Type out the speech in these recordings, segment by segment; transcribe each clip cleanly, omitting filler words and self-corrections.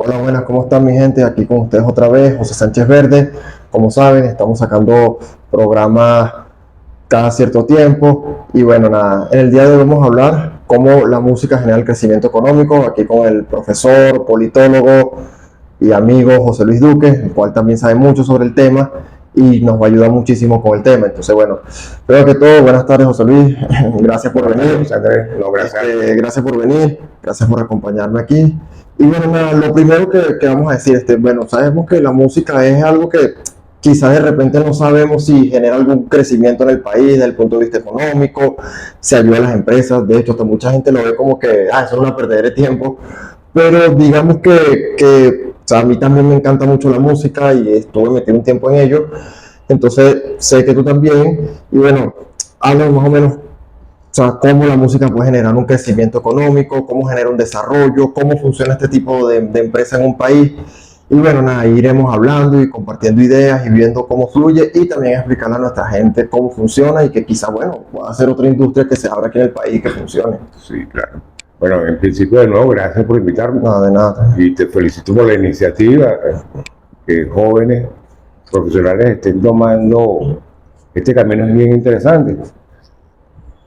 Hola, buenas, ¿cómo están mi gente? Aquí con ustedes otra vez, José Sánchez Verde. Como saben, estamos sacando programas cada cierto tiempo. Y bueno, nada, en el día de hoy vamos a hablar cómo la música genera el crecimiento económico, aquí con el profesor, politólogo y amigo José Luis Duque, el cual también sabe mucho sobre el tema y nos va a ayudar muchísimo con el tema. Entonces, bueno, primero que todo, buenas tardes, José Luis. Gracias por venir. Andrés. No, gracias. Gracias por venir, gracias por acompañarme aquí. Y bueno, nada, lo primero que vamos a decir, bueno, sabemos que la música es algo que quizás de repente no sabemos si genera algún crecimiento en el país desde el punto de vista económico, se ayuda a las empresas. De hecho, hasta mucha gente lo ve como que, eso es una pérdida de tiempo. Pero digamos que o sea, a mí también me encanta mucho la música y estuve metido un tiempo en ello. Entonces, sé que tú también. Y bueno, habla más o menos, o sea, cómo la música puede generar un crecimiento económico, cómo genera un desarrollo, cómo funciona este tipo de empresa en un país. Y bueno, nada, iremos hablando y compartiendo ideas y viendo cómo fluye y también explicarle a nuestra gente cómo funciona y que quizá, bueno, pueda ser otra industria que se abra aquí en el país que funcione. Sí, claro. Bueno, en principio, de nuevo, gracias por invitarme. Nada, de nada. Y te felicito por la iniciativa, que jóvenes profesionales estén tomando este camino. Es bien interesante,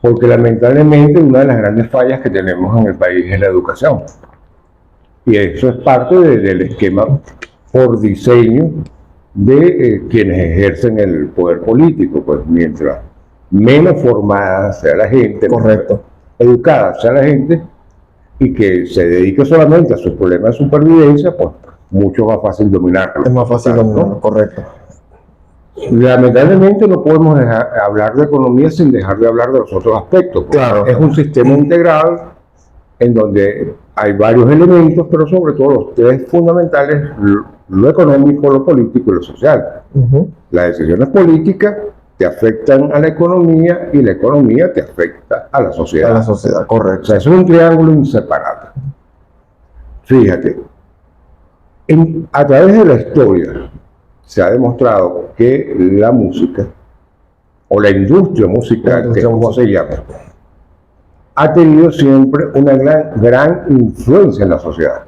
porque lamentablemente una de las grandes fallas que tenemos en el país es la educación. Y eso es parte del esquema por diseño de quienes ejercen el poder político. Pues mientras menos formada sea la gente, Correcto, educada sea la gente, y que se dedique solamente a sus problemas de supervivencia, pues mucho más fácil dominarlo. es más fácil dominarlo, correcto. Lamentablemente no podemos hablar de economía sin dejar de hablar de los otros aspectos. Claro. Es un sistema integral en donde hay varios elementos, pero sobre todo los tres fundamentales: lo económico, lo político y lo social. Las decisiones políticas te afectan a la economía y la economía te afecta a la sociedad. A la sociedad, correcto. O sea, es un triángulo inseparable. Fíjate, a través de la historia se ha demostrado que la música, o la industria musical, que es como se llama, ha tenido siempre una gran influencia en la sociedad.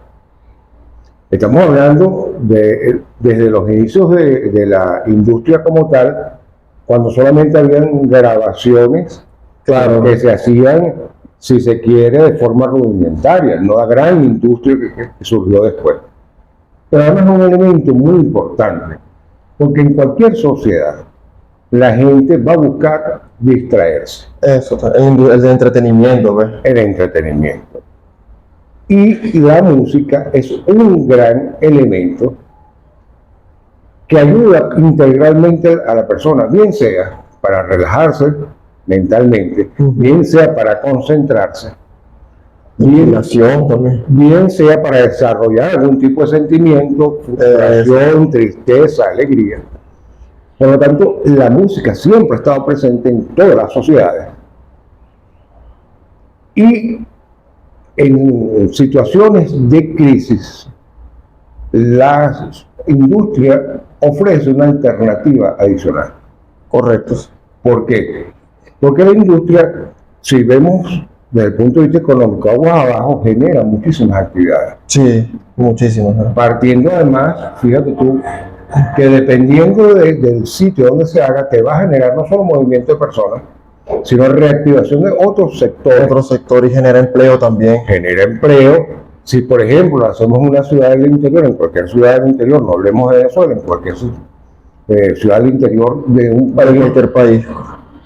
Estamos hablando desde los inicios de la industria como tal, cuando solamente habían grabaciones, Claro, que se hacían, si se quiere, de forma rudimentaria, no la gran industria que surgió después. Pero además es un elemento muy importante, porque en cualquier sociedad la gente va a buscar distraerse. eso, el de entretenimiento, ¿ves? El entretenimiento. Y la música es un gran elemento que ayuda integralmente a la persona, bien sea para relajarse mentalmente, bien sea para concentrarse, bien sea para desarrollar algún tipo de sentimiento, frustración, tristeza, alegría. Por lo tanto, la música siempre ha estado presente en todas las sociedades. Y en situaciones de crisis, la industria ofrece una alternativa adicional. Correcto. ¿Por qué? Porque la industria, si vemos desde el punto de vista económico, aguas abajo, genera muchísimas actividades. Sí, muchísimas. Partiendo además, fíjate tú, que dependiendo del sitio donde se haga, te va a generar no solo movimiento de personas, sino reactivación de otros sectores. Otro sector, y genera empleo también. Genera empleo. Si, por ejemplo, hacemos una ciudad del interior, en cualquier ciudad del interior, no hablemos de Venezuela, en cualquier ciudad del interior de un país, cualquier país,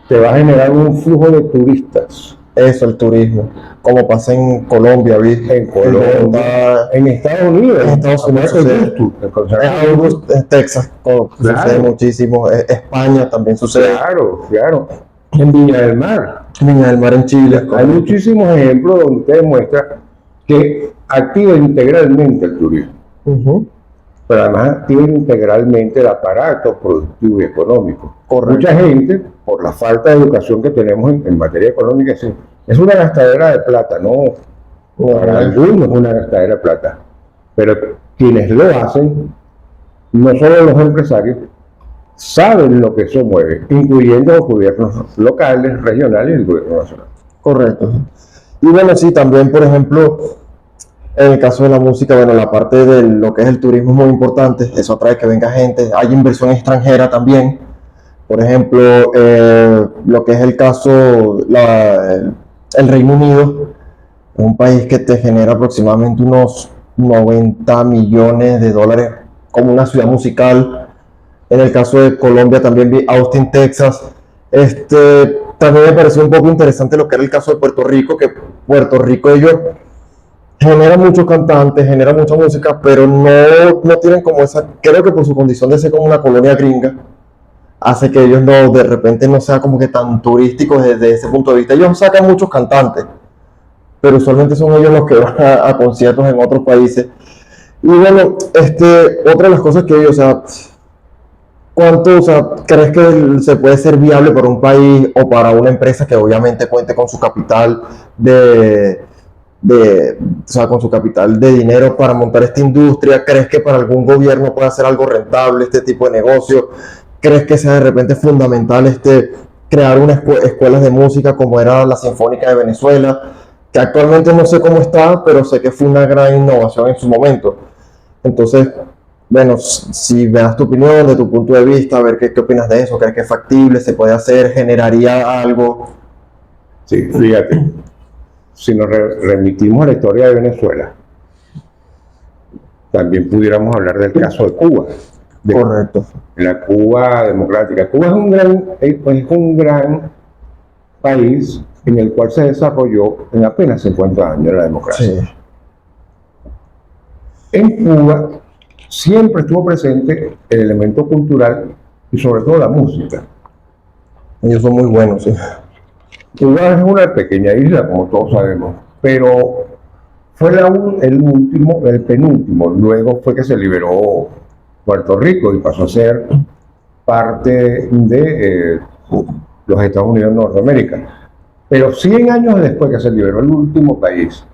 te va a generar un flujo de turistas. Eso, el turismo, como pasa en Colombia, ¿viste? En Colombia, en Estados Unidos. En Estados Unidos sucede. En Texas sucede muchísimo. España también sucede. Claro. En Viña del Mar. Viña del Mar en Chile. Hay muchísimos ejemplos donde te demuestra que activa integralmente el turismo. Pero además activa integralmente el aparato productivo y económico. Correcto. Mucha gente, por la falta de educación que tenemos en materia económica, es una gastadera de plata, ¿no? Para algunos es una gastadera de plata. Pero quienes lo hacen, no solo los empresarios, saben lo que eso mueve, incluyendo los gobiernos locales, regionales y el gobierno nacional. Correcto. Y bueno, sí, también, por ejemplo, En el caso de la música, bueno, la parte de lo que es el turismo es muy importante, eso atrae que venga gente, hay inversión extranjera también, por ejemplo, lo que es el caso, el Reino Unido, es un país que te genera aproximadamente unos 90 millones de dólares como una ciudad musical. En el caso de Colombia también vi Austin, Texas. También me pareció un poco interesante lo que era el caso de Puerto Rico, que Puerto Rico ellos generan muchos cantantes, generan mucha música, pero no tienen como esa, creo que por su condición de ser como una colonia gringa, hace que ellos no, de repente no sea como que tan turísticos desde ese punto de vista. Ellos sacan muchos cantantes, pero usualmente son ellos los que van a conciertos en otros países. Y bueno, otra de las cosas que ellos, o sea, ¿cuánto, o sea, crees que se puede ser viable para un país o para una empresa que obviamente cuente con su capital o sea, con su capital de dinero para montar esta industria? ¿Crees que para algún gobierno puede ser algo rentable este tipo de negocio? ¿Crees que sea de repente fundamental crear unas escuelas de música como era la Sinfónica de Venezuela, que actualmente no sé cómo está, pero sé que fue una gran innovación en su momento? Entonces, bueno, si me das tu opinión, de tu punto de vista, a ver qué opinas de eso, ¿crees que es factible, se puede hacer, generaría algo? Sí, fíjate, si nos remitimos a la historia de Venezuela, también pudiéramos hablar del caso de Cuba. Correcto. La Cuba democrática. Cuba es un gran país en el cual se desarrolló en apenas 50 años la democracia. Sí. En Cuba siempre estuvo presente el elemento cultural y sobre todo la música. Ellos son muy buenos, sí. Cuba es una pequeña isla, como todos sabemos, pero fue el penúltimo. Luego fue que se liberó Puerto Rico y pasó a ser parte de los Estados Unidos de Norteamérica. Pero 100 años después que se liberó el último país,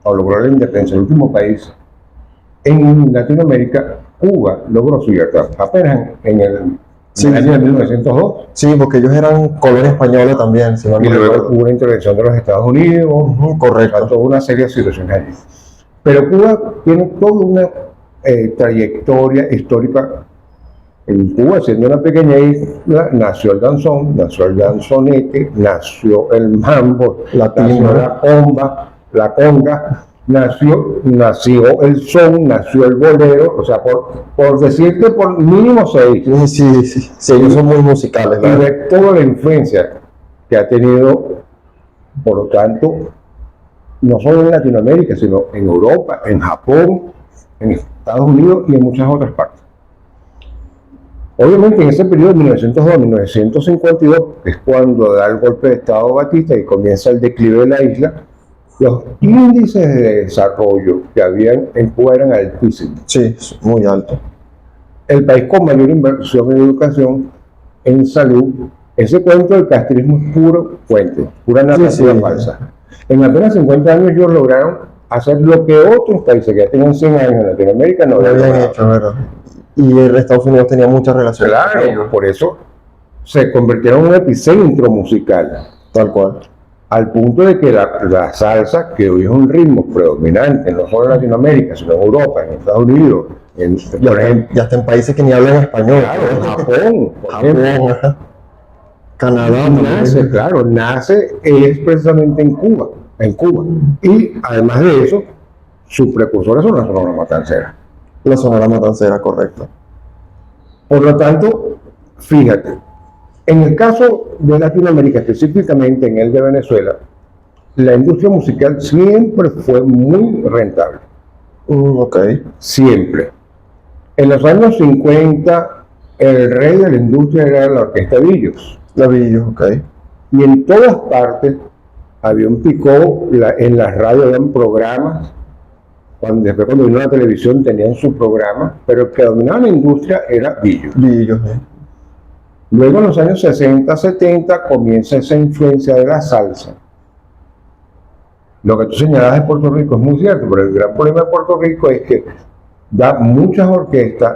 o logró la independencia, el último país, en Latinoamérica, Cuba logró su libertad, apenas en el año de 1902. Sí, porque ellos eran colonia española también, si no Y luego recuerdo. hubo una intervención de los Estados Unidos, Correcto. toda una serie de situaciones allí. Pero Cuba tiene toda una trayectoria histórica. En Cuba, siendo una pequeña isla, nació el danzón, nació el danzonete, nació el mambo, nació la comba, la conga, nació el son, nació el bolero, o sea, por decirte, por mínimo 6. Sí, ellos son muy musicales, Y ¿verdad? de toda la influencia que ha tenido, por lo tanto, no solo en Latinoamérica, sino en Europa, en Japón, en Estados Unidos y en muchas otras partes. Obviamente en ese periodo de 1902 a 1952, que es cuando da el golpe de Estado Batista y comienza el declive de la isla, los índices de desarrollo que habían en Cuba eran altísimos. Sí, muy alto. El país con mayor inversión en educación, en salud. Ese cuento del castrismo es puro cuento, pura narrativa falsa. En apenas 50 años ellos lograron hacer lo que otros países que ya tenían 100 años en Latinoamérica no habían hecho, ¿verdad? Y Estados Unidos tenía muchas relaciones con ellos. Claro, por eso se convirtieron en un epicentro musical. Tal cual. Al punto de que la salsa, que hoy es un ritmo predominante, no solo en Latinoamérica, sino en Europa, en Estados Unidos, por ejemplo, Ya está en países que ni hablan español. claro, en Japón, por ejemplo, Japón, Canadá, nace es precisamente en Cuba. Y además de eso, sus precursores son la Sonora Matancera. La Sonora Matancera, correcto. Por lo tanto, fíjate, en el caso de Latinoamérica, específicamente en el de Venezuela, la industria musical siempre fue muy rentable. Ok. Siempre. En los años 50, el rey de la industria era la Orquesta Villos. La Villos, ok. Y en todas partes había un picó, en las radios habían programas, después cuando vino la televisión tenían su programa, pero el que dominaba la industria era Villos. Villos, Luego en los años 60, 70 comienza esa influencia de la salsa. Lo que tú señalabas de Puerto Rico es muy cierto, pero el gran problema de Puerto Rico es que da muchas orquestas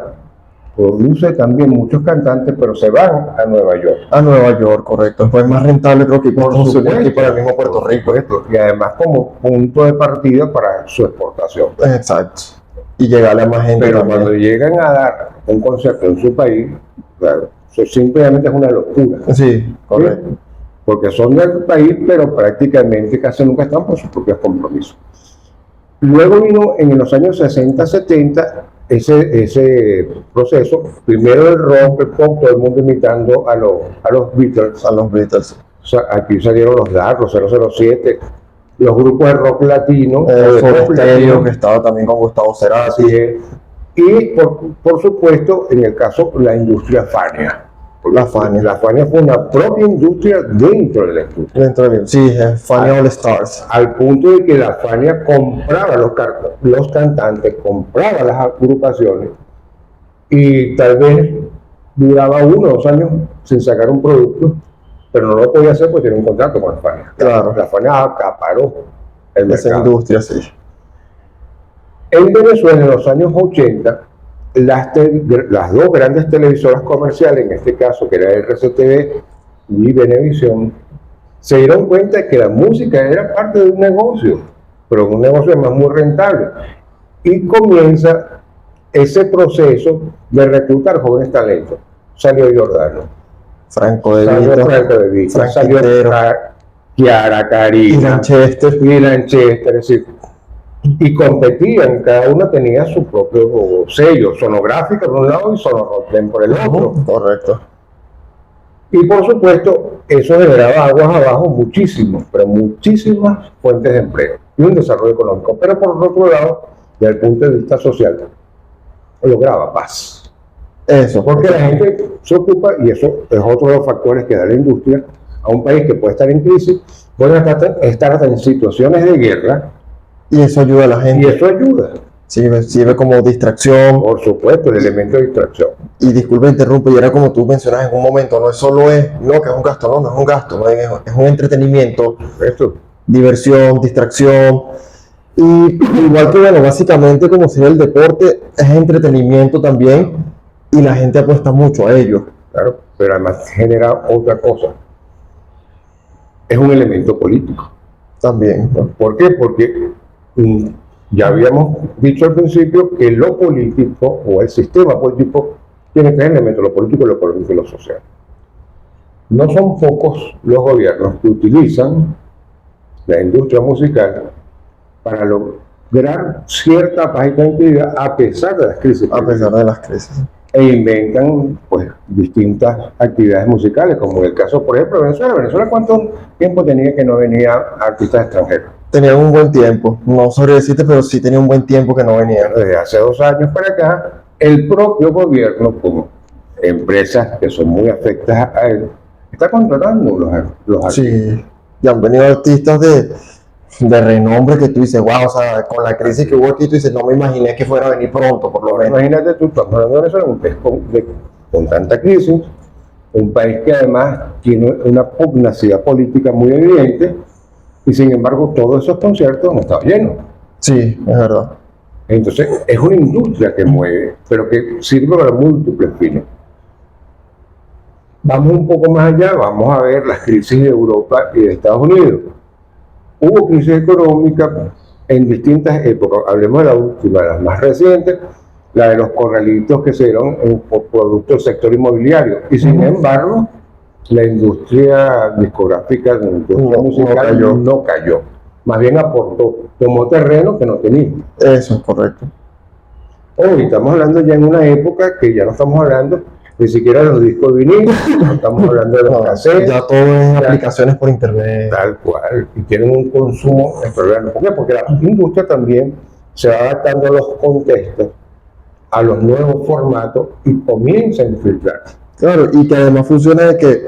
produce también muchos cantantes, pero se van a Nueva York. A Nueva York, correcto. Pues es más rentable creo que ir por aquí para el mismo Puerto Rico. Y además como punto de partida para su exportación. Exacto. Y llegarle a más gente. Pero también. cuando llegan a dar un concierto en su país, claro, eso simplemente es una locura. Sí, correcto. ¿Sí? Porque son del país, pero prácticamente casi nunca están por sus propios compromisos. Luego vino en los años 60, 70 ese proceso, primero el rock, el pop, todo el mundo imitando a los Beatles. A los Beatles. O sea, aquí salieron los Dark, los 007, los grupos de rock latino, que estaba también con Gustavo Cerati. Y por supuesto, en el caso, la industria Fania. La Fania fue una propia industria dentro de la industria. Sí, Fania All Stars. Al punto de que la Fania compraba los cantantes, compraba las agrupaciones y tal vez duraba 1 o 2 años sin sacar un producto, pero no lo podía hacer porque tenía un contrato con la Fania. Claro. La Fania acaparó el mercado. Esa industria, sí. En Venezuela, en los años 80, las 2 grandes televisoras comerciales, en este caso que era RCTV y Venevisión, se dieron cuenta de que la música era parte de un negocio, pero un negocio además muy rentable. Y comienza ese proceso de reclutar jóvenes talentos. Salió Giordano, Franco De Vito, salió Chiara, Karina, y Lanchester, es decir, y competían, cada uno tenía su propio sello, sonográfica por un lado y sonorotlen por el otro. Correcto. Y por supuesto, eso generaba aguas abajo muchísimas fuentes de empleo y un desarrollo económico. Pero por otro lado, desde el punto de vista social, lograba paz. Eso. Porque la gente se ocupa, y eso es otro de los factores que da la industria a un país que puede estar en crisis, puede estar hasta en situaciones de guerra. Y eso ayuda a la gente. Y eso ayuda. Sirve como distracción. Por supuesto, el elemento de distracción. Y disculpe, interrumpo, y era como tú mencionas en un momento, no es solo que es un gasto, no es un gasto, no es un entretenimiento, Eso. Diversión, distracción. Y igual que, bueno, básicamente como si el deporte es entretenimiento también, y la gente apuesta mucho a ello. Claro, pero además genera otra cosa. Es un elemento político. También, ¿no? ¿Por qué? Porque ya habíamos dicho al principio que lo político o el sistema político tiene 3 elementos: lo político, lo económico y lo social. No son pocos los gobiernos que utilizan la industria musical para lograr cierta paz y tranquilidad a pesar de las crisis. A pesar de las crisis. E inventan pues distintas actividades musicales, como en el caso, por ejemplo, de Venezuela. ¿Venezuela cuánto tiempo tenía que no venía artistas extranjeros? Tenían un buen tiempo, no sabría decirte, pero sí tenía un buen tiempo que no venían. Desde hace 2 años para acá, el propio gobierno, como empresas que son muy afectas a él, está contratando los artistas. Sí, y han venido artistas de renombre que tú dices, wow, o sea, con la crisis que hubo aquí, tú dices, no me imaginé que fuera a venir pronto, por lo menos. Imagínate tú, estamos hablando de Venezuela, un país con tanta crisis, un país que además tiene una pugnacidad política muy evidente, y sin embargo todos esos conciertos han estado llenos. Sí, es verdad. Entonces es una industria que mueve, pero que sirve para múltiples fines. Vamos un poco más allá, vamos a ver las crisis de Europa y de Estados Unidos. Hubo crisis económica en distintas épocas. Hablemos de la última, las más recientes, la de los corralitos que se dieron por producto del sector inmobiliario. Y sin embargo, la industria discográfica, la industria musical no cayó. Más bien aportó, tomó terreno que no tenía. Eso es correcto. Hoy estamos hablando ya en una época que ya no estamos hablando ni siquiera de los discos de vinil, no estamos hablando de los cassettes. Ya todo es aplicaciones por internet. Tal cual, y tienen un consumo extraordinario. ¿Por qué? Porque la industria también se va adaptando a los contextos, a los nuevos formatos y comienza a infiltrarse. Claro, y que además funciona de que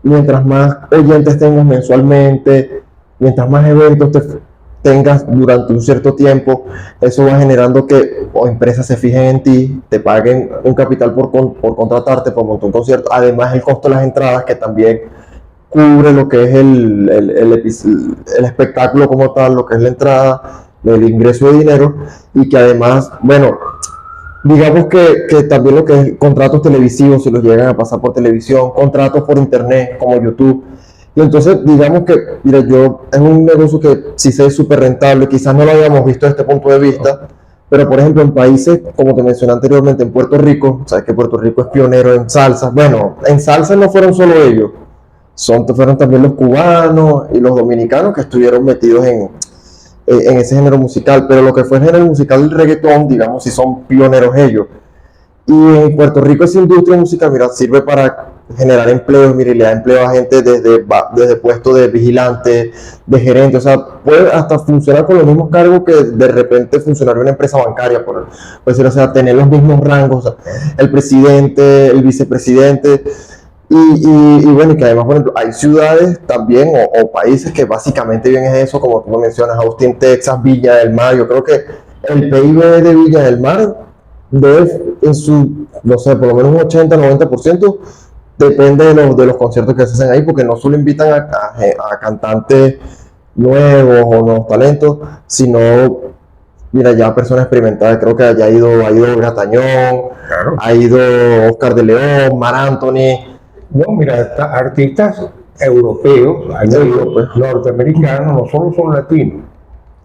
mientras más oyentes tengas mensualmente, mientras más eventos tengas durante un cierto tiempo, eso va generando que empresas se fijen en ti, te paguen un capital por contratarte, por montar un concierto, además el costo de las entradas que también cubre lo que es el espectáculo como tal, lo que es la entrada, el ingreso de dinero, y que además, bueno, digamos que también lo que es contratos televisivos, si los llegan a pasar por televisión, contratos por internet como YouTube. Y entonces, digamos que, mira, yo es un negocio que sí sé es súper rentable, quizás no lo habíamos visto desde este punto de vista, pero por ejemplo en países, como te mencioné anteriormente, en Puerto Rico, sabes que Puerto Rico es pionero en salsa, bueno, en salsa no fueron solo ellos, fueron también los cubanos y los dominicanos que estuvieron metidos en ese género musical, pero lo que fue el género musical del reggaetón, digamos, sí son pioneros ellos. Y en Puerto Rico esa industria musical, mira, sirve para generar empleos, mira, y le da empleo a gente desde puestos de vigilante, de gerente, o sea, puede hasta funcionar con los mismos cargos que de repente funcionaría una empresa bancaria, por decir, o sea, tener los mismos rangos, o sea, el presidente, el vicepresidente, y bueno, y que además, por ejemplo, hay ciudades también o países que básicamente viven en eso, como tú lo mencionas, Austin, Texas, Villa del Mar. Yo creo que el PIB de Villa del Mar debe en su, no sé, por lo menos un 80-90% depende de los conciertos que se hacen ahí, porque no solo invitan a cantantes nuevos o nuevos talentos, sino, mira, ya personas experimentadas. Creo que ya ha ido Olga Tañón, Claro. ha ido Oscar de León, Mar Anthony. No, mira, artistas europeos, Seguro, pues. norteamericanos, no solo son latinos.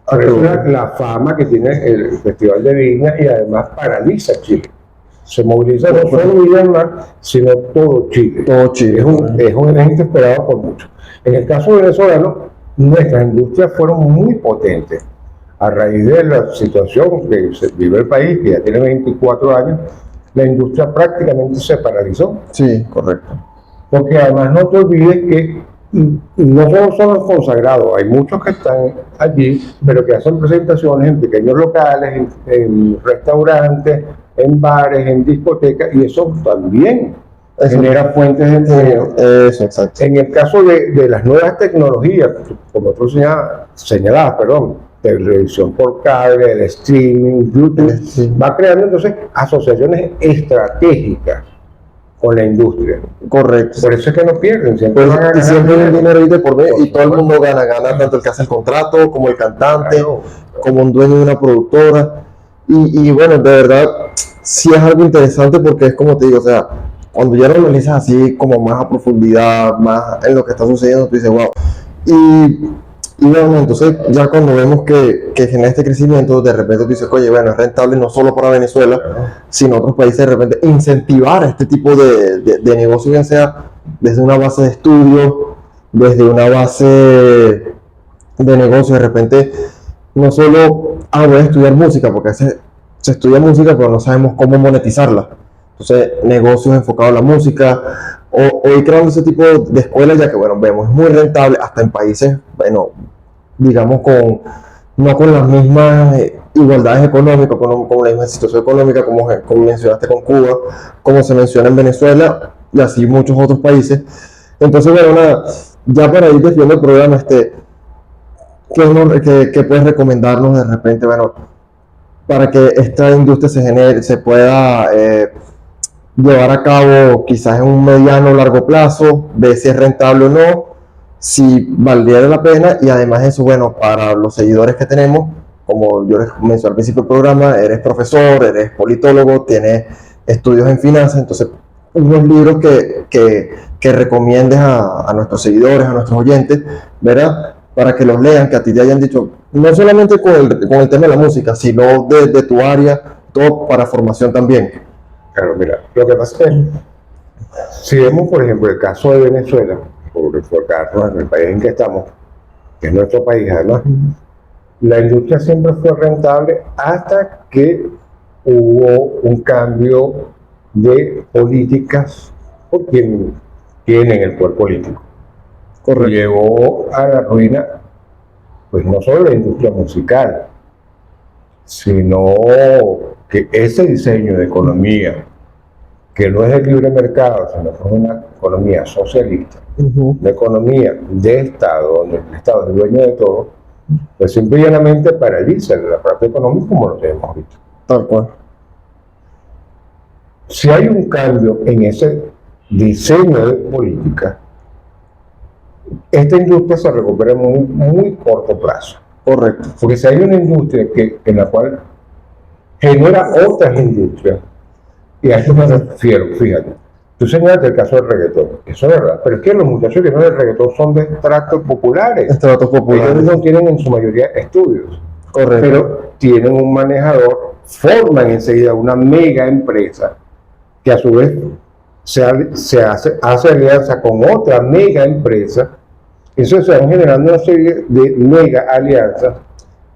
Por eso Claro. la fama que tiene el Festival de Viña y además paraliza Chile. Se moviliza no solo Villa del Mar, sino todo Chile. Todo Chile. Es un evento esperado por muchos. En el caso venezolano, nuestras industrias fueron muy potentes. A raíz de la situación que se vive el país, que ya tiene 24 años, la industria prácticamente se paralizó. Sí, correcto. Porque además no te olvides que no solo son los consagrados, hay muchos que están allí, pero que hacen presentaciones en pequeños locales, en restaurantes, en bares, en discotecas, y eso también genera fuentes de empleo. Eso, exacto. En el caso de las nuevas tecnologías, como tú señalabas, televisión por cable, el streaming, YouTube, Sí. va creando entonces asociaciones estratégicas con la industria. Correcto. Por eso es que no pierden, siempre Pues, van a y ganar siempre hay un dinero ahí de por medio, Por y todo el supuesto. mundo gana tanto el que hace el contrato, como el cantante, Claro. como un dueño de una productora. Y bueno, de verdad, sí es algo interesante porque es como te digo, o sea, cuando ya lo analizas así como más a profundidad, más en lo que está sucediendo, tú dices, wow. Y bueno, entonces ya cuando vemos que genera este crecimiento, de repente tú dices, oye, bueno, es rentable no solo para Venezuela, sino otros países, de repente incentivar este tipo de negocio, ya sea desde una base de estudio, desde una base de negocio, de repente no solo, voy a estudiar música, porque se estudia música, pero no sabemos cómo monetizarla. Entonces, negocios enfocados en la música, o ir creando ese tipo de escuelas, ya que, bueno, vemos, es muy rentable, hasta en países, bueno, digamos, no con las mismas igualdades económicas, con la misma situación económica, como mencionaste con Cuba, como se menciona en Venezuela, y así muchos otros países. Entonces, bueno, nada, ya para ir desviando el programa, ¿qué puedes recomendarnos de repente, bueno, para que esta industria se pueda llevar a cabo quizás en un mediano o largo plazo, ver si es rentable o no, si valdría la pena, y además eso, bueno, para los seguidores que tenemos, como yo les mencioné al principio del programa, eres profesor, eres politólogo, tienes estudios en finanzas, entonces unos libros que recomiendes a nuestros seguidores, a nuestros oyentes, ¿verdad? Para que los lean, que a ti te hayan dicho, no solamente con el tema de la música, sino de tu área, todo para formación también. Claro, mira, lo que pasa es que si vemos, por ejemplo, el caso de Venezuela, por enfocarnos en el país en que estamos, que es nuestro país además, la industria siempre fue rentable hasta que hubo un cambio de políticas por quien tienen el poder político. Correcto. Llevó a la ruina, pues no solo la industria musical, sino que ese diseño de economía, que no es el libre mercado, sino que es una economía socialista, una economía de Estado, donde el Estado es el dueño de todo, pues simple y llanamente paraliza la parte económica como lo tenemos ahorita. Tal cual. Si hay un cambio en ese diseño de política, esta industria se recupera en muy corto plazo. Correcto. Porque si hay una industria en la cual genera otras industrias. Y a esto me refiero, fíjate. Tú señalaste el caso del reggaetón, eso es verdad, pero es que los muchachos que no del reggaetón son de estratos populares. Estratos populares. Ellos no tienen en su mayoría estudios, Correcto. pero tienen un manejador, forman enseguida una mega empresa que a su vez hace alianza con otra mega empresa. Eso se van generando una serie de mega alianzas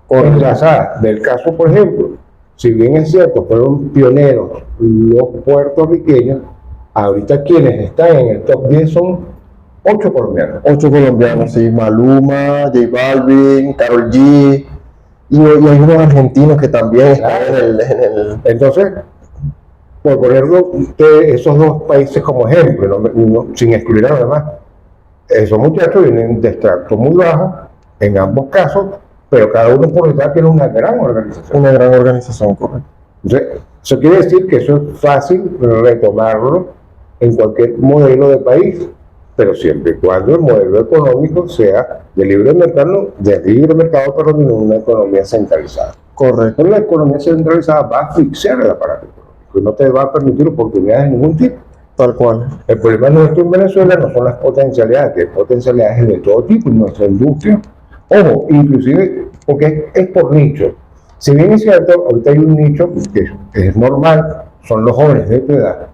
enlazadas. Del caso, por ejemplo, si bien es cierto, fueron pioneros los puertorriqueños, ahorita quienes están en el top 10 son 8 colombianos. 8 colombianos, sí. Maluma, J Balvin, Karol G. Y hay unos argentinos que también están en el... Entonces, por ponerlo esos dos países como ejemplo, sin excluir a los demás, esos muchachos vienen de extracto muy bajo, en ambos casos, pero cada uno por detrás tiene una gran organización. Una gran organización, correcto. Entonces, eso quiere decir que eso es fácil retomarlo en cualquier modelo de país, pero siempre y cuando el modelo económico sea de libre mercado, pero no una economía centralizada. Correcto. La economía centralizada va a asfixiar el aparato económico y no te va a permitir oportunidades de ningún tipo. Tal cual. El problema nuestro en Venezuela no son las potencialidades, que hay potencialidades de todo tipo en nuestra industria. Ojo, inclusive porque es por nicho. Si bien es cierto, ahorita hay un nicho que es normal, son los jóvenes de tu edad,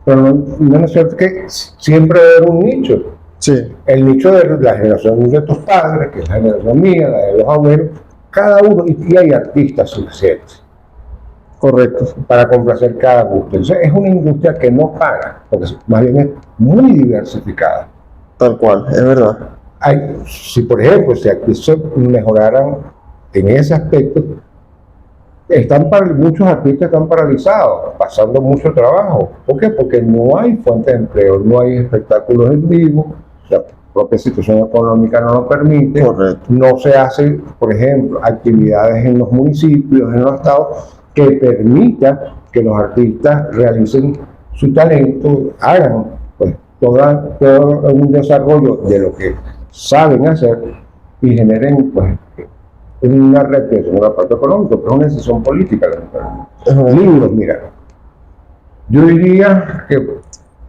pero no es cierto que siempre va a haber un nicho. Sí. El nicho de la generación de tus padres, que es la generación mía, la de los abuelos, cada uno, y hay artistas suficientes. Correcto. Para complacer cada gusto. Entonces es una industria que no para, porque más bien es muy diversificada. Tal cual, es verdad. Si por ejemplo, si aquí se mejoraran en ese aspecto, muchos artistas están paralizados, pasando mucho trabajo. ¿Por qué? Porque no hay fuentes de empleo, no hay espectáculos en vivo, la propia situación económica no lo permite. Correcto. No se hacen, por ejemplo, actividades en los municipios, en los estados, que permita que los artistas realicen su talento, hagan pues, todo un desarrollo de lo que saben hacer y generen pues, una reactivación en la parte económica, pero es una decisión política. Libros, mira, yo diría que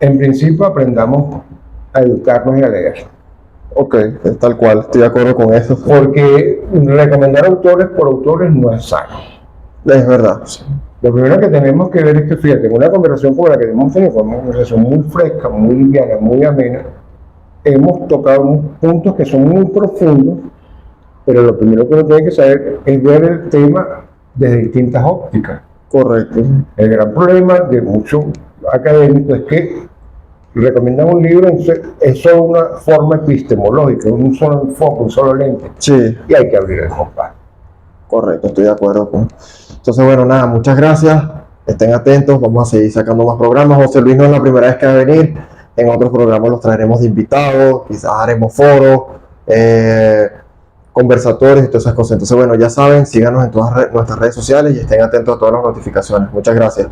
en principio aprendamos a educarnos y a leer. Ok, tal cual, estoy de acuerdo con eso. Porque recomendar autores por autores no es sano. Es verdad. Sí. Lo primero que tenemos que ver es que, fíjate, en una conversación como la que hemos tenido, una conversación muy fresca, muy liviana, muy amena, hemos tocado puntos que son muy profundos, pero lo primero que uno tiene que saber es ver el tema desde distintas ópticas. Correcto. El gran problema de muchos académicos es que recomiendan un libro, es solo una forma epistemológica, un solo enfoque, un solo lente. Sí. Y hay que abrir el compás. Correcto, estoy de acuerdo con... Entonces, bueno, nada, muchas gracias. Estén atentos, vamos a seguir sacando más programas. José Luis no es la primera vez que va a venir. En otros programas los traeremos de invitados, quizás haremos foros, conversatorios y todas esas cosas. Entonces, bueno, ya saben, síganos en todas nuestras redes sociales y estén atentos a todas las notificaciones. Muchas gracias.